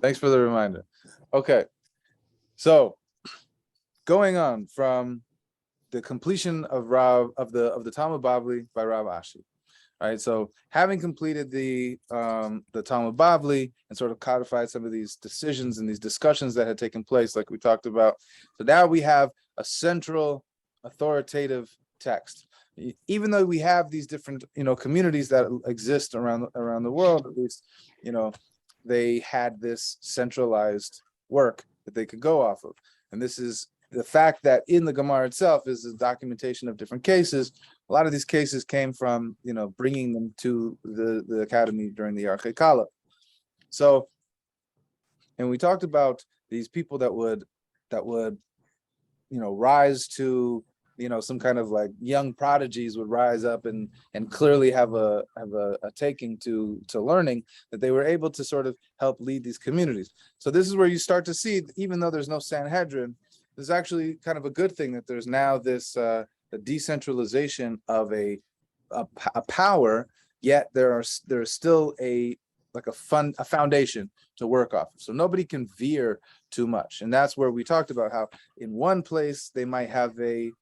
Thanks for the reminder. Okay, so going on from the completion of the Talmud Bavli by Rav Ashi. Right, so having completed the Talmud Bavli and sort of codified some of these decisions and these discussions that had taken place, like we talked about, so now we have a central authoritative text. Even though we have these different, communities that exist around the world, at least, they had this centralized work that they could go off of, and this is the fact that in the Gemara itself is a documentation of different cases. A lot of these cases came from, bringing them to the academy during the Yarchei Kala. So, and we talked about these people that would, rise to, some kind of like young prodigies would rise up and clearly have a taking to learning, that they were able to sort of help lead these communities. So this is where you start to see, even though there's no Sanhedrin, there's actually kind of a good thing that there's now this the decentralization of a power, yet there's still a foundation to work off of. So nobody can veer too much. And that's where we talked about how in one place they might have a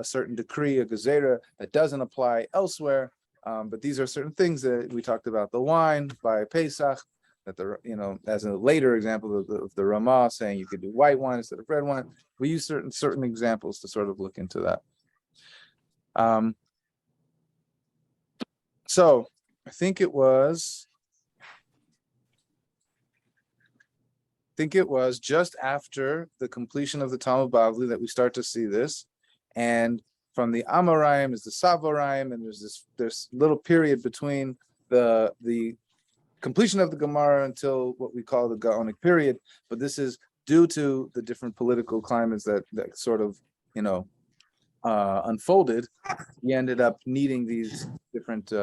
certain decree, a gezerah, that doesn't apply elsewhere. But these are certain things that we talked about, the wine by Pesach, that as a later example of the Ramah saying you could do white wine instead of red wine. We use certain examples to sort of look into that. So I think it was just after the completion of the Talmud Bavli that we start to see this, and from the Amoraim is the Savoraim, and there's this little period between the completion of the Gemara until what we call the Gaonic period, but this is due to the different political climates that sort of unfolded. We ended up needing these different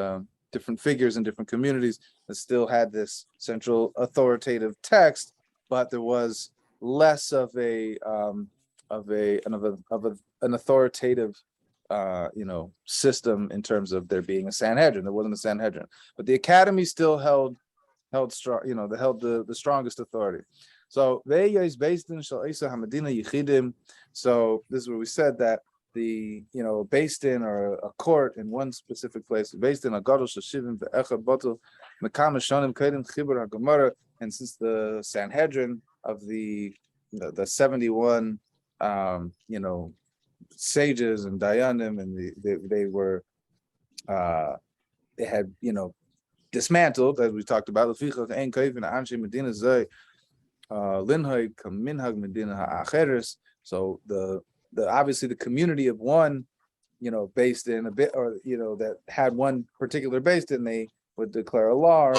figures in different communities that still had this central authoritative text, but there was less of an authoritative system in terms of there being a Sanhedrin. There wasn't a Sanhedrin, but the academy still held strong, they held the strongest authority. So so this is where we said that the based in or a court in one specific place, based in a gadol shashivim ve'echad batel mekam shonim kedem chibur haGemara, and since the Sanhedrin of the 71 sages and dayanim, and they had dismantled, as we talked about. So the obviously the community of one, based in a bit, or that had one particular based in, they would declare a law, or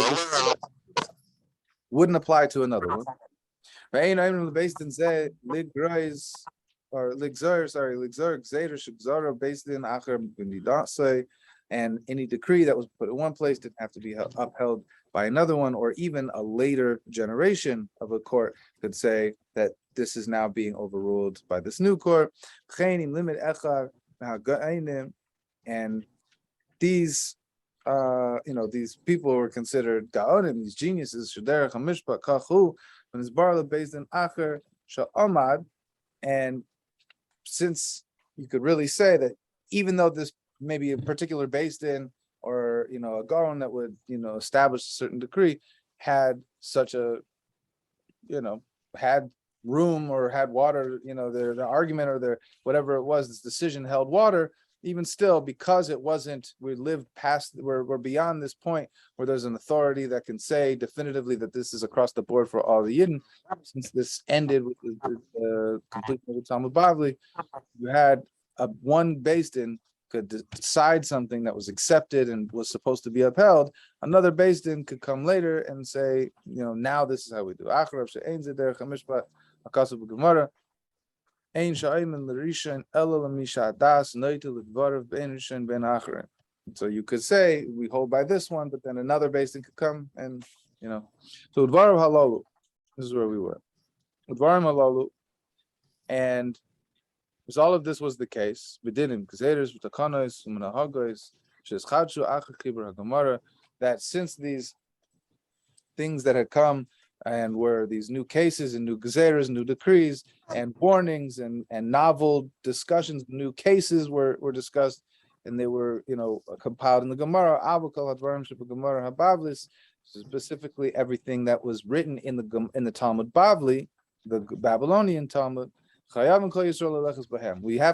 wouldn't apply to another one. Based in ligzar, based in acher, and any decree that was put in one place didn't have to be upheld by another one, or even a later generation of a court could say that this is now being overruled by this new court. And these these people were considered gaonim, these geniuses, based in acher sha'amad. And since you could really say that even though this maybe a particular based in, or a gaon that would establish a certain decree, had such a had room or had water, their argument or their whatever it was, this decision held water, even still, because it wasn't, we're beyond this point where there's an authority that can say definitively that this is across the board for all the Yidden. Since this ended with the completion of the Talmud Bavli, you had one based in could decide something that was accepted and was supposed to be upheld. Another based in could come later and say, now this is how we do. So you could say we hold by this one, but then another based in could come and So Udvarav Halalu, this is where we were. Udvarim Halalu, and because all of this was the case, that since these things that had come and were these new cases and new gezeras, new decrees and warnings and novel discussions. New cases were discussed, and they were compiled in the Gemara. Avukal hadvarim Gemara habavlis, specifically everything that was written in the Talmud Bavli, the Babylonian Talmud. We have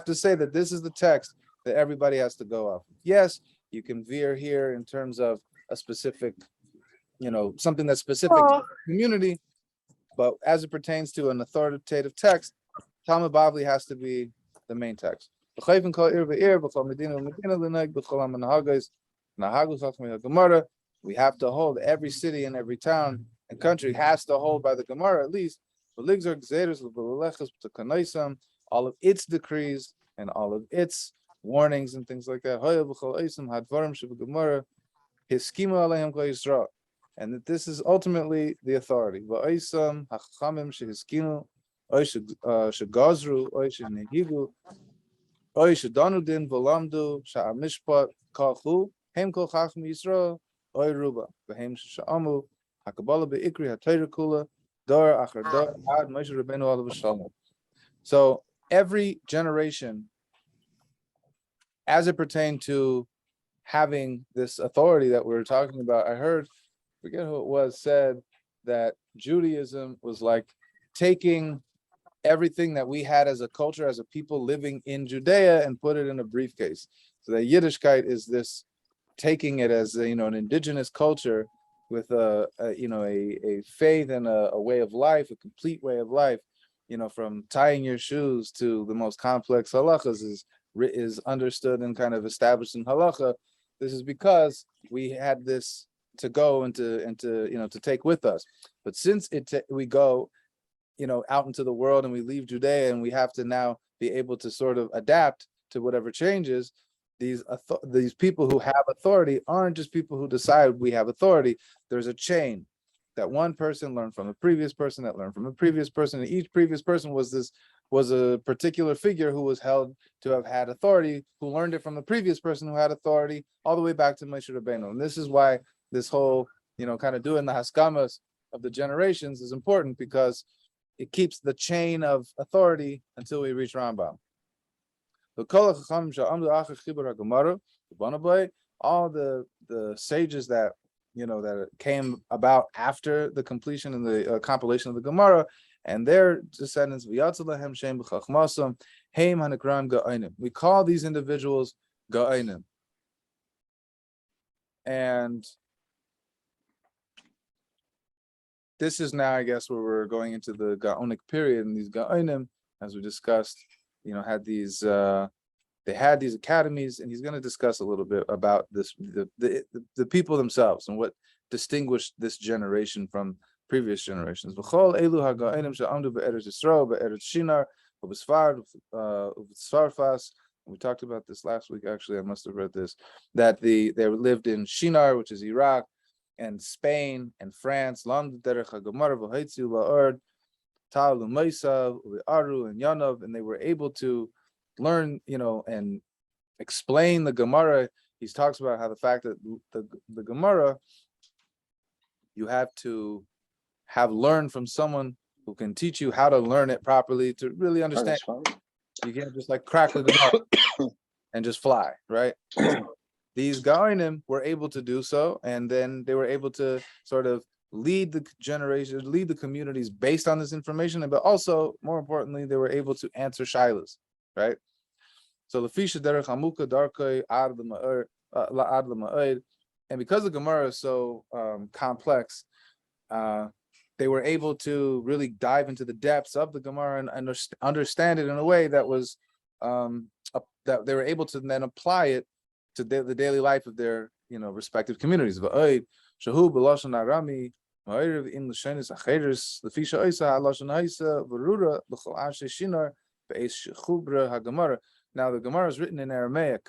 to say that this is the text that everybody has to go off. Yes, you can veer here in terms of a specific, something that's specific to the community, but as it pertains to an authoritative text, Talmud Bavli has to be the main text. We have to hold, every city and every town and country has to hold by the Gemara at least. All of its decrees and all of its warnings and things like that. And that this is ultimately the authority. So every generation, as it pertained to having this authority that we were talking about, I heard, forget who it was, said that Judaism was like taking everything that we had as a culture, as a people living in Judea, and put it in a briefcase. So that Yiddishkeit is this, taking it as an indigenous culture with a faith and a way of life, a complete way of life, from tying your shoes to the most complex halachas is understood and kind of established in halacha. This is because we had this to go and to take with us. But since we go out into the world and we leave Judea, and we have to now be able to sort of adapt to whatever changes, these people who have authority aren't just people who decide we have authority. There's a chain that one person learned from a previous person that learned from a previous person, and each previous person was a particular figure who was held to have had authority, who learned it from the previous person who had authority, all the way back to Moshe Rabbeinu. And this is why this whole kind of doing the haskamas of the generations is important, because it keeps the chain of authority until we reach Rambam. All the sages that that came about after the completion and the compilation of the Gemara, and their descendants, we call these individuals Ga'onim. And this is now, I guess, where we're going into the Gaonic period, and these Ga'onim, as we discussed, had these they had these academies, and he's going to discuss a little bit about this, the people themselves and what distinguished this generation from previous generations. We talked about this last week, actually. I must have read this, that they lived in Shinar, which is Iraq, and Spain and France, and they were able to learn, and explain the Gemara. He talks about how the fact that the Gemara, you have to have learned from someone who can teach you how to learn it properly to really understand. You can't just like crack the Gemara and just fly, right? These Gaonim were able to do so, and then they were able to sort of lead the generation, lead the communities based on this information, but also, more importantly, they were able to answer shilas, right? So the fisha derech hamuka darkei ad l'ma'od, and because the Gemara is so complex, they were able to really dive into the depths of the Gemara and understand it in a way that was that they were able to then apply it to the daily life of their respective communities. Va'od shahu b'lashon arami ma'ariv in l'shenis acheres l'fisha oisa ha'lashon ha'isa v'rura l'chol anshe shinar be'es chubra ha'gemara. Now the Gemara is written in Aramaic,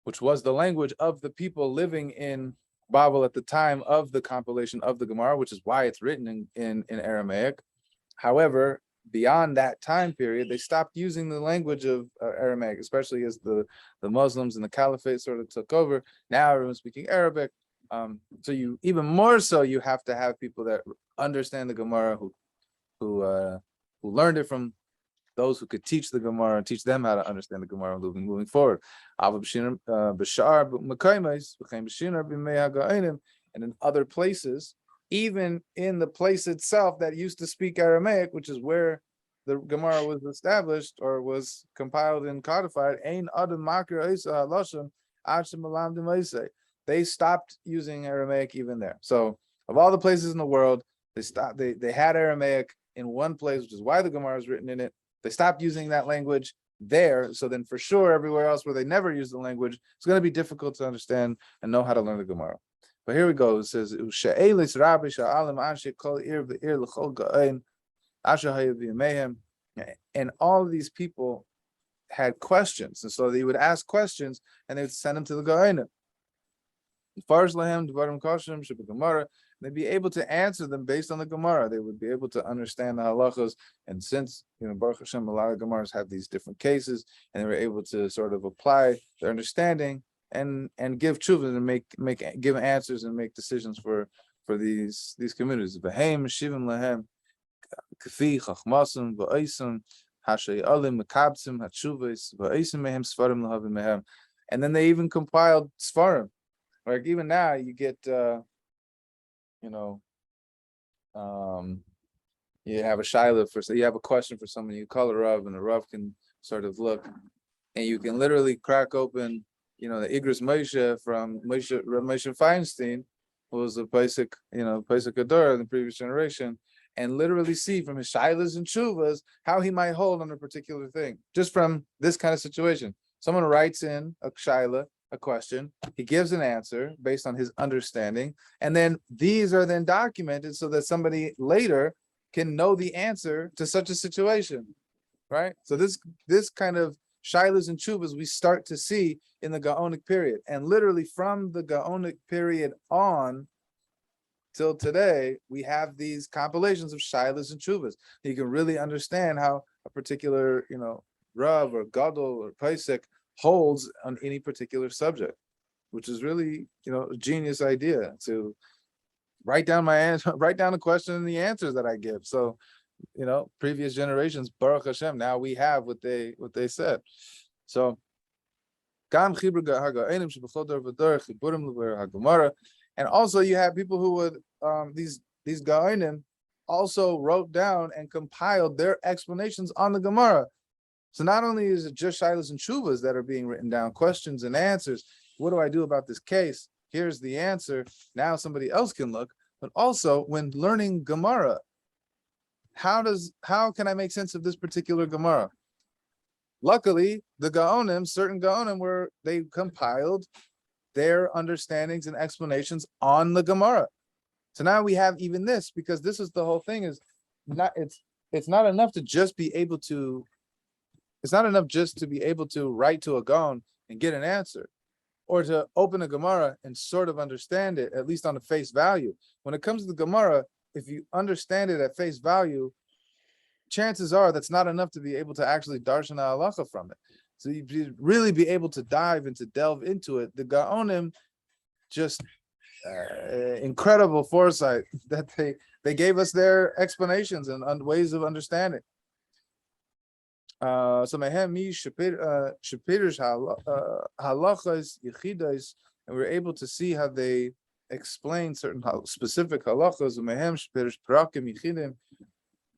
which was the language of the people living in Babel at the time of the compilation of the Gemara, which is why it's written in Aramaic. However, beyond that time period, they stopped using the language of Aramaic, especially as the Muslims and the Caliphate sort of took over. Now everyone's speaking Arabic. So you, even more so, you have to have people that understand the Gemara, who learned it from those who could teach the Gemara and teach them how to understand the Gemara moving forward. And in other places, even in the place itself that used to speak Aramaic, which is where the Gemara was established or was compiled and codified, they stopped using Aramaic even there. So of all the places in the world, they had Aramaic in one place, which is why the Gemara is written in it. They stopped using that language there. So then for sure, everywhere else where they never use the language, it's going to be difficult to understand and know how to learn the Gemara. But here we go. It says, and all of these people had questions. And so they would ask questions and they would send them to the Gaonim. They'd be able to answer them based on the Gemara. They would be able to understand the halachos. And since, Baruch Hashem, a lot of Gemaras have these different cases, and they were able to sort of apply their understanding and give tshuva and give answers and make decisions for these communities. V'heim shivim lahem kafi chachmasim v'oisim hashay alim mekabsim hatshuvos v'oisim mehem svarim lahavim mehem. And then they even compiled svarim. Like even now, you get you have a shaila you have a question for someone, you call a Rav, and the Rav can sort of look, and you can literally crack open, the Igros Moshe from Moshe Feinstein, who was a basic Ador in the previous generation, and literally see from his shailas and shuvas how he might hold on a particular thing, just from this kind of situation. Someone writes in a shaila, a question, he gives an answer based on his understanding, and then these are then documented so that somebody later can know the answer to such a situation, right? So this kind of shilas and chuvas we start to see in the Gaonic period, and literally from the Gaonic period on till today, we have these compilations of shilas and chuvas. You can really understand how a particular, Rav or Gadol or Pesach holds on any particular subject, which is really, a genius idea to write down my answer, write down the question and the answers that I give. So, previous generations, Baruch Hashem, now we have what they said. So, and also you have people who would these Gaonim also wrote down and compiled their explanations on the Gemara. So not only is it just shilas and shuvas that are being written down, questions and answers. What do I do about this case? Here's the answer. Now somebody else can look. But also when learning Gemara, how can I make sense of this particular Gemara? Luckily, the Gaonim, certain Gaonim, they compiled their understandings and explanations on the Gemara. So now we have even this, because this is the whole thing. It's not enough to just be able to. It's not enough just to be able to write to a Gaon and get an answer, or to open a Gemara and sort of understand it, at least on the face value. When it comes to the Gemara, if you understand it at face value, chances are that's not enough to be able to actually darshan halacha from it. So you really be able to delve into it. The Gaonim just incredible foresight that they gave us their explanations and ways of understanding. So mehem mi shapirish halachas yichidas, and we're able to see how they explain certain specific halachas. Mehem shapirish prakim yichidim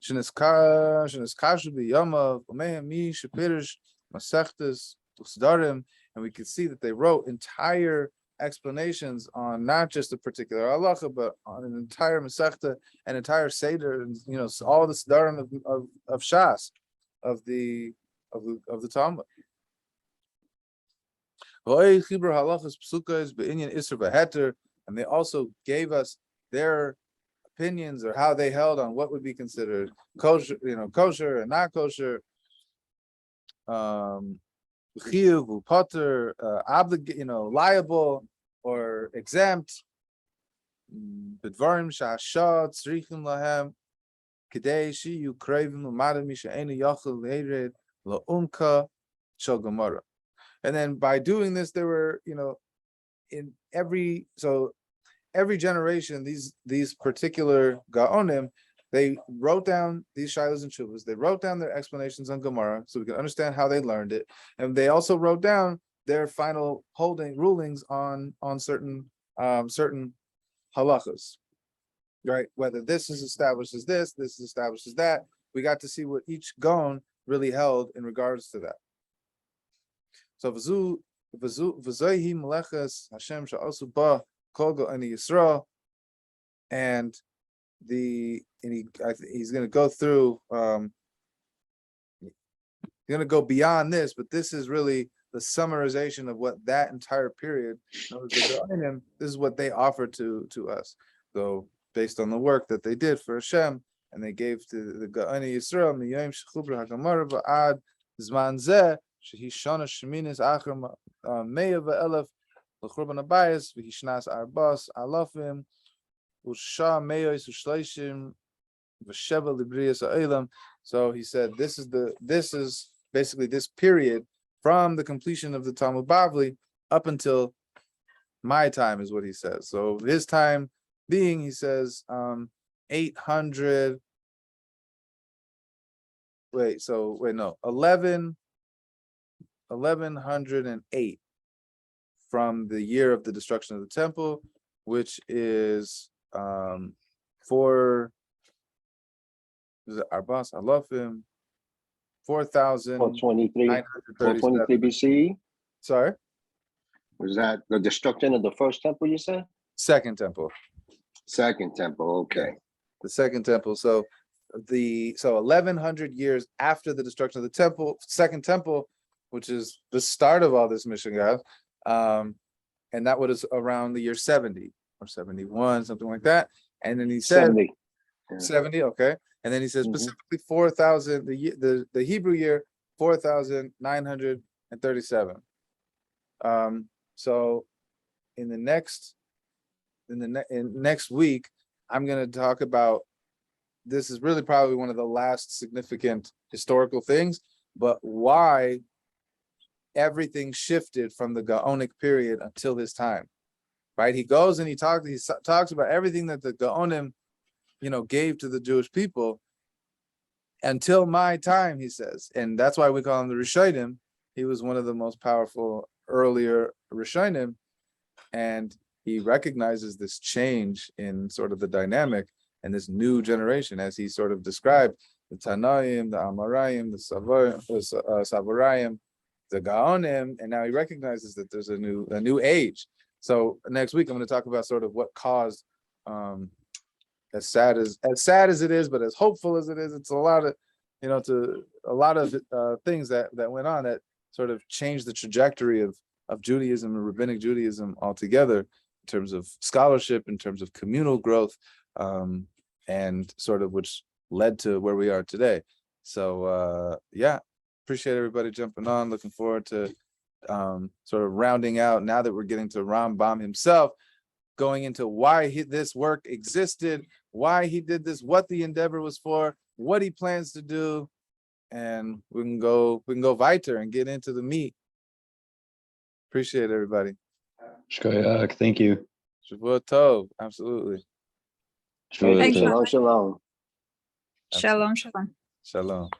sheniskashu b'yamav. Mehem mi shapirish masechtas usdarim, and we can see that they wrote entire explanations on not just a particular halacha, but on an entire masechta, an entire seder, and all the sdarim of Shas. Of the Talmud. And they also gave us their opinions or how they held on what would be considered kosher, kosher and not kosher, potter, liable or exempt. B'dvarim sha'ashad tzrichim lahem. And then by doing this, there were, in every every generation, these particular Gaonim, they wrote down these shilas and shuvas. They wrote down their explanations on Gemara so we can understand how they learned it, and they also wrote down their final rulings on certain halachas, right? Whether this is established as this is established as that. We got to see what each Gaon really held in regards to that. So v'zohi melechas Hashem she'asu ba kol Gaoni Yisrael, and he's going to go through. He's going to go beyond this, but this is really the summarization of what that entire period. This is what they offered to us. So based on the work that they did for Hashem, and they gave to the Gaoni Yisrael miyom shechubra hagamara va'ad zman zeh shehi shana sheminis acher meya ve'elef l'churban habayis v'hishnas arbas alafim usha meyos u'shleishim v'sheva libriyas ha'elam. So he said, this is basically this period from the completion of the Talmud Bavli up until my time is what he says. So his time being, he says, 1108 from the year of the destruction of the temple, which is 4,23 BCE. Sorry, was that the destruction of the first temple? You said second temple. Second temple, okay. The second temple. So 1100 years after the destruction of the temple, second temple, which is the start of all this mission, guys. And that was around the year 70 or 71, something like that. And then he said 70. 70, okay. And then he says specifically 4,000, the Hebrew year 4,937. So in next week, I'm going to talk about, this is really probably one of the last significant historical things, but why everything shifted from the Gaonic period until his time, right? He goes and he talks about everything that the Gaonim, gave to the Jewish people until my time, he says. And that's why we call him the Rishonim. He was one of the most powerful earlier Rishonim, and he recognizes this change in sort of the dynamic and this new generation, as he sort of described the Tanaim, the Amarayim, the Savarayim, the Gaonim, and now he recognizes that there's a new age. So next week I'm going to talk about sort of what caused, as sad as it is, but as hopeful as it is, it's a lot of things that went on that sort of changed the trajectory of Judaism and rabbinic Judaism altogether, in terms of scholarship, in terms of communal growth, and sort of which led to where we are today. So appreciate everybody jumping on. Looking forward to sort of rounding out, now that we're getting to Rambam himself, going into why this work existed, why he did this, what the endeavor was for, what he plans to do, and we can go weiter and get into the meat. Appreciate everybody. Shkoyak, thank you. Shavua Tov, absolutely. Thank you. Shalom, shalom. Shalom, shalom. Shalom.